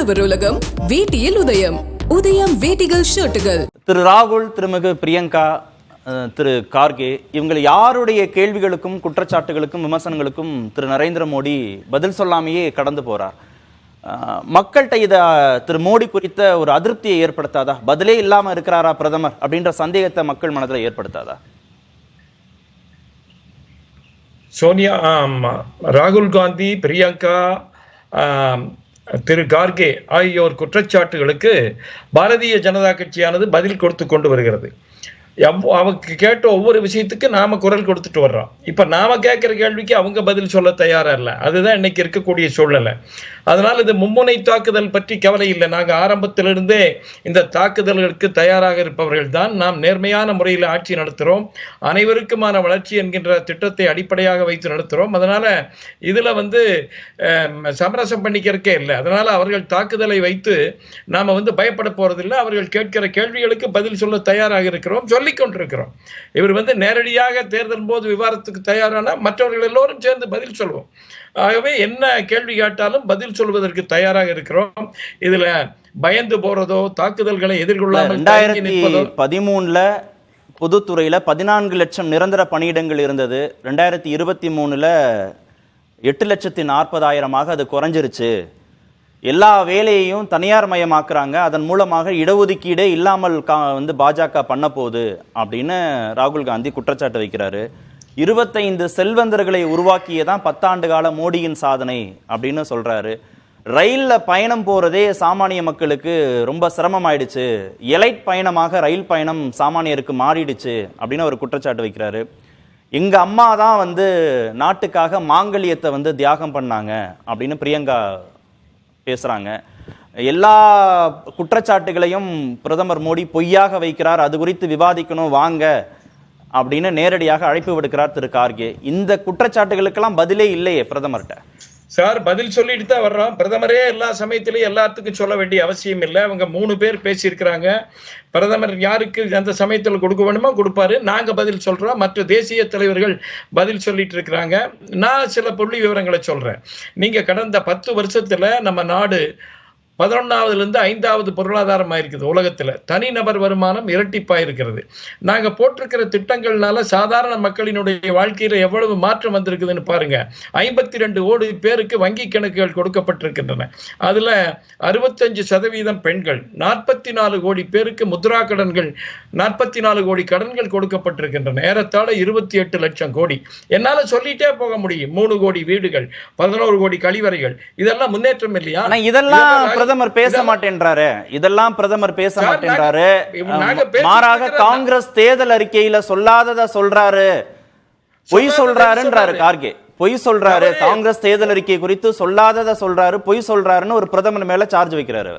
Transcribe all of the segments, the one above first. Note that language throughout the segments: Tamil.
உழவர் உலகம் வேட்டியில் உதயம். உதயம் வேட்டிகள் ஷர்ட்டுகள். திரு ராகுல், திருமிகு பிரியங்கா, திரு கார்கே, இவங்க யாருடைய கேள்விகளுக்கும் குற்றச்சாட்டுகளுக்கும் விமர்சனங்களுக்கும் திரு நரேந்திர மோடி பதில் சொல்லாமையே கடந்து போறார். மக்கள்கிட்ட இதை திரு மோடி குறித்த ஒரு அதிருப்தியை ஏற்படுத்தாதா? பதிலே இல்லாம இருக்கிறாரா பிரதமர் அப்படின்ற சந்தேகத்தை மக்கள் மனதில் ஏற்படுத்தாதா? சோனியா, ராகுல் காந்தி, பிரியங்கா, திரு கார்கே ஆகியோர் குற்றச்சாட்டுகளுக்கு பாரதிய ஜனதா கட்சியானது பதில் கொடுத்து கொண்டு வருகிறது. அவங்க கேட்ட ஒவ்வொரு விஷயத்துக்கு நாம குரல் கொடுத்துட்டு வர்றோம். இப்ப நாம கேட்கிற கேள்விக்கு அவங்க பதில் சொல்ல தயாரா இல்லை. அதுதான் இன்னைக்கு இருக்கக்கூடிய சூழ்நிலை. அதனால இது மும்முனை தாக்குதல் பற்றி கவலை இல்லை. நாங்க ஆரம்பத்திலிருந்தே இந்த தாக்குதல்களுக்கு தயாராக இருப்பவர்கள் தான். நாம் நேர்மையான முறையில் ஆட்சி நடத்துறோம். அனைவருக்குமான வளர்ச்சி என்கின்ற திட்டத்தை அடிப்படையாக வைத்து நடத்துறோம். அதனால இதுல சமரசம் பண்ணிக்கிறக்கே இல்லை. அதனால அவர்கள் தாக்குதலை வைத்து நாம பயப்பட போறதில்லை. அவர்கள் கேட்கிற கேள்விகளுக்கு பதில் சொல்ல தயாராக இருக்கிறோம், சொல்லிக் கொண்டிருக்கிறோம். இவர் நேரடியாக தேர்தல் போது விவாதத்துக்கு தயாரான மற்றவர்கள் எல்லோரும் சேர்ந்து பதில் சொல்வோம். ஆகவே என்ன கேள்வி கேட்டாலும் பதில் சொல்வதற்கு தயாராக இருக்கிறோம். இதுல பயந்து போறதோ தாக்குதல்களை எதிர்கொள்ளாமல் 2013 பொதுத்துறையில 14 லட்சம் நிரந்தர பணியிடங்கள் இருந்தது. 2023 8,40,000 அது குறைஞ்சிருச்சு. எல்லா வேலையையும் தனியார் மயமாக்குறாங்க, அதன் மூலமாக இடஒதுக்கீடே இல்லாமல் பாஜக பண்ண போகுது அப்படின்னு ராகுல் காந்தி குற்றச்சாட்டு வைக்கிறாரு. 25 செல்வந்தர்களை உருவாக்கியதான் 10 ஆண்டு கால மோடியின் சாதனை அப்படின்னு சொல்றாரு. ரயில்ல பயணம் போறதே சாமானிய மக்களுக்கு ரொம்ப சிரமம் ஆயிடுச்சு, எலைட் பயணமாக ரயில் பயணம் சாமானியருக்கு மாறிடுச்சு அப்படின்னு ஒரு குற்றச்சாட்டு வைக்கிறாரு. எங்க அம்மா தான் நாட்டுக்காக மாங்கல்யத்தை தியாகம் பண்ணாங்க அப்படின்னு பிரியங்கா பேசுறாங்க. எல்லா குற்றச்சாட்டுகளையும் பிரதமர் மோடி பொய்யாக வைக்கிறார், அது குறித்து விவாதிக்கணும் வாங்க அப்படின்னு நேரடியாக அழைப்பு விடுக்கிறார் திரு கார்கே. இந்த குற்றச்சாட்டுகளுக்கெல்லாம் பதிலே இல்லையே பிரதமர்கிட்ட. சார், பதில் சொல்லிட்டு தான் வர்றோம். பிரதமரே எல்லா சமயத்திலையும் எல்லாத்துக்கும் சொல்ல வேண்டிய அவசியம் இல்லை. அவங்க 3 பேர் பேசியிருக்கிறாங்க. பிரதமர் யாருக்கு அந்த சமயத்தில் கொடுக்க வேணுமோ கொடுப்பாரு. நாங்க பதில் சொல்றோம். மற்ற தேசிய தலைவர்கள் பதில் சொல்லிட்டு இருக்கிறாங்க. நான் சில புள்ளி விவரங்களை சொல்றேன். நீங்க கடந்த 10 வருஷத்துல நம்ம நாடு 11வது 5வது பொருளாதாரமாக இருக்குது உலகத்தில். தனிநபர் வருமானம் இரட்டிப்பாக இருக்கிறது. நாங்கள் போட்டிருக்கிற திட்டங்கள்னால சாதாரண மக்களினுடைய வாழ்க்கையில் எவ்வளவு மாற்றம் வந்திருக்குதுன்னு பாருங்க. 52 கோடி பேருக்கு வங்கி கணக்குகள் கொடுக்கப்பட்டிருக்கின்றன. அதில் 65% பெண்கள். 44 கோடி பேருக்கு முத்ரா கடன்கள், 44 கோடி கடன்கள் கொடுக்கப்பட்டிருக்கின்றன. ஏறத்தாழ 28 லட்சம் கோடி. என்னால் சொல்லிட்டே போக முடியும். 3 கோடி வீடுகள், 11 கோடி கழிவறைகள். இதெல்லாம் முன்னேற்றம் இல்லையா? இதெல்லாம் பிரதமர் பேச மாட்டேன்றாரு. இதெல்லாம் பிரதமர் பேச மாட்டேன்றாரு. மாறாக காங்கிரஸ் தேர்தல் அறிக்கையில சொல்லாதத சொல்றாரு, பொய் சொல்றாருன்றாரு கார்கே. பொய் சொல்றாரு, காங்கிரஸ் தேர்தல் அறிக்கை குறித்து சொல்லாதத சொல்றாரு, பொய் சொல்றாருன்னு ஒரு பிரதமர் மேல சார்ஜ் வைக்கிறாரு.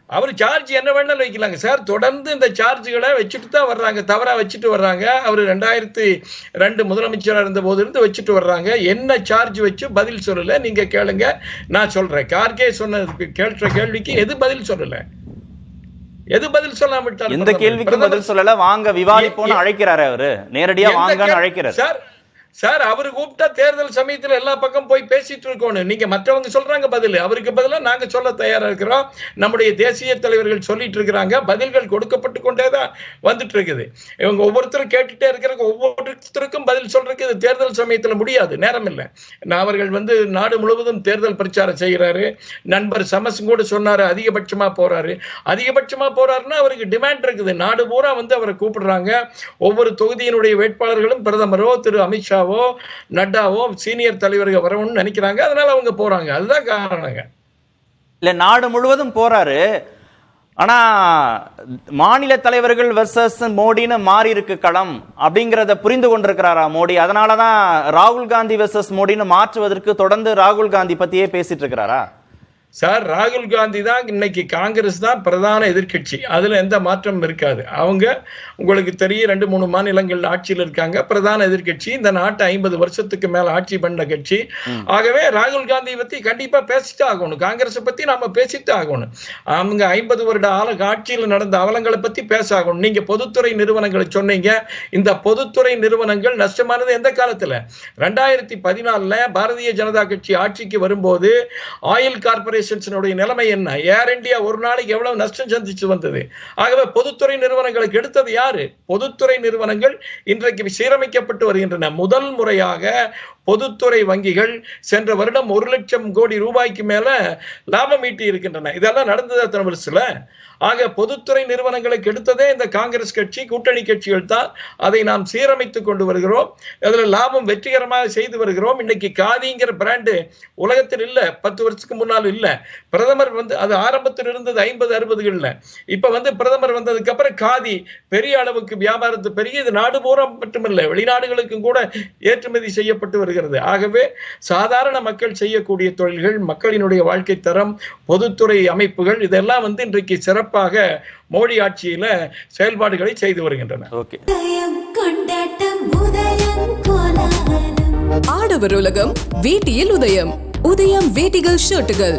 அவர் சார்ஜ் என்ன வேணாலும் வைக்கலாங்க சார். தொடர்ந்து இந்த சார்ஜுகளை வச்சுட்டு தான் வர்றாங்க, தவறா வச்சுட்டு வர்றாங்க. அவர் 2002 முதலமைச்சராக இருந்த போது இருந்து வச்சுட்டு வர்றாங்க. என்ன சார்ஜ் வச்சு பதில் சொல்லல, நீங்க கேளுங்க, நான் சொல்றேன். கார்கே சொன்னதுக்கு கேட்ட கேள்விக்கு எது பதில் சொல்லல, எது பதில் சொல்லாம விட்டார்? இந்த கேள்விக்கு பதில் சொல்லல. வாங்க விவாதிப்போம்னு அழைக்கிறாரு. அவரு நேரடியா வாங்கன்னு அழைக்கிறாரு. சார், அவரு கூப்பிட்டா தேர்தல் சமயத்தில் எல்லா பக்கம் போய் பேசிட்டு இருக்கணும். நீங்க மற்றவங்க சொல்றாங்க பதில், அவருக்கு பதிலாக நாங்க சொல்ல தயாரா இருக்கிறோம். நம்முடைய தேசிய தலைவர்கள் சொல்லிட்டு இருக்கிறாங்க. பதில்கள் கொடுக்கப்பட்டு கொண்டேதான் வந்துட்டு இருக்குது. இவங்க ஒவ்வொருத்தரும் கேட்டுட்டே இருக்கிறாங்க. ஒவ்வொருத்தருக்கும் பதில் சொல்றதுக்கு இது தேர்தல் சமயத்தில் முடியாது, நேரம் இல்லை. அவர்கள் நாடு முழுவதும் தேர்தல் பிரச்சாரம் செய்கிறாரு. நண்பர் சமஸ் கூட சொன்னாரு அதிகபட்சமா போறாரு. அதிகபட்சமா போறாருன்னா அவருக்கு டிமாண்ட் இருக்குது. நாடு பூரா அவரை கூப்பிடுறாங்க. ஒவ்வொரு தொகுதியினுடைய வேட்பாளர்களும் பிரதமரோ திரு அமித்ஷா நட்டாவோ சீனியர் தலைவர்கள் வரணும்னு நினைக்கிறாங்க. அதனால அவங்க போறாங்க. அதுதான் காரணங்க. இல்ல, நாடு முழுவதும் போறாரு. ஆனா மாநில தலைவர்கள் வெர்சஸ் மோடின்னு மாறி இருக்கு களம் அப்படிங்கறத புரிந்து கொண்டிருக்கிறாரா மோடி? அதனாலதான் ராகுல் காந்தி வெர்சஸ் மோடின்னு மாற்றுவதற்கு தொடர்ந்து ராகுல் காந்தி பத்தியே பேசிட்டு இருக்கிறாரா? சார், ராகுல் காந்தி தான் இன்னைக்கு காங்கிரஸ் தான் பிரதான எதிர்கட்சி. அதுல எந்த மாற்றம் இருக்காது. அவங்க உங்களுக்கு தெரியும் 2-3 மாநிலங்கள் ஆட்சியில் இருக்காங்க. பிரதான எதிர்கட்சி. இந்த நாட்டை 50 வருஷத்துக்கு மேல ஆட்சி பண்ண கட்சி. ஆகவே ராகுல் காந்தி பத்தி கண்டிப்பா பேசிட்டு ஆகணும். காங்கிரஸை பத்தி நாம பேசிட்டு ஆகணும். அவங்க 50 வருட ஆட்சியில் நடந்த அவலங்களை பத்தி பேச ஆகணும். நீங்க பொதுத்துறை நிறுவனங்களை சொன்னீங்க. இந்த பொதுத்துறை நிறுவனங்கள் நஷ்டமானது எந்த காலத்துல? 2014 பாரதிய ஜனதா கட்சி ஆட்சிக்கு வரும்போது ஆயில் கார்பரேஷன் கார்பரேஷன்ஸினுடைய நிலைமை என்ன? ஏர் இந்தியா ஒரு நாளைக்கு எவ்வளவு நஷ்டம் சந்திச்சு வந்தது? ஆகவே பொதுத்துறை நிறுவனங்களுக்கு எடுத்தது யாரு? பொதுத்துறை நிறுவனங்கள் இன்றைக்கு சீரமைக்கப்பட்டு வருகின்றன. முதல் முறையாக பொதுத்துறை வங்கிகள் சென்ற வருடம் 1 லட்சம் கோடி ரூபாய்க்கு மேல லாபம் ஈட்டி இருக்கின்றன. இதெல்லாம் நடந்தது அத்தனை வருஷத்துல. ஆக பொதுத்துறை நிறுவனங்களுக்கு எடுத்ததே இந்த காங்கிரஸ் கட்சி, கூட்டணி கட்சிகள் தான். அதை நாம் சீரமைத்துக் கொண்டு வருகிறோம். அதுல லாபம் வெற்றிகரமாக செய்து வருகிறோம். இன்னைக்கு காதிங்கிற பிராண்டு உலகத்தில் இல்ல, 10 வருஷத்துக்கு முன்னால் இல்ல. பிரதமர் அது ஆரம்பத்தில் இருந்தது 50-60களில். இப்ப பிரதமர் வந்ததுக்கு அப்புறம் காதி பெரிய அளவுக்கு வியாபாரத்து பெரிய, இது நாடு பூரா மட்டுமல்ல, வெளிநாடுகளுக்கும் கூட ஏற்றுமதி செய்யப்பட்டு வருகிறது. ஆகவே சாதாரண மக்கள் செய்யக்கூடிய தொழில்கள், மக்களினுடைய வாழ்க்கை தரம், பொதுத்துறை அமைப்புகள், இதெல்லாம் இன்றைக்கு சிறப்பாக மோடி ஆட்சியில செயல்பாடுகளை செய்து வருகின்றன. ஆடவர் உலகம் வேட்டியில் உதயம். உதயம் வேட்டிகள் ஷர்ட்டுகள்.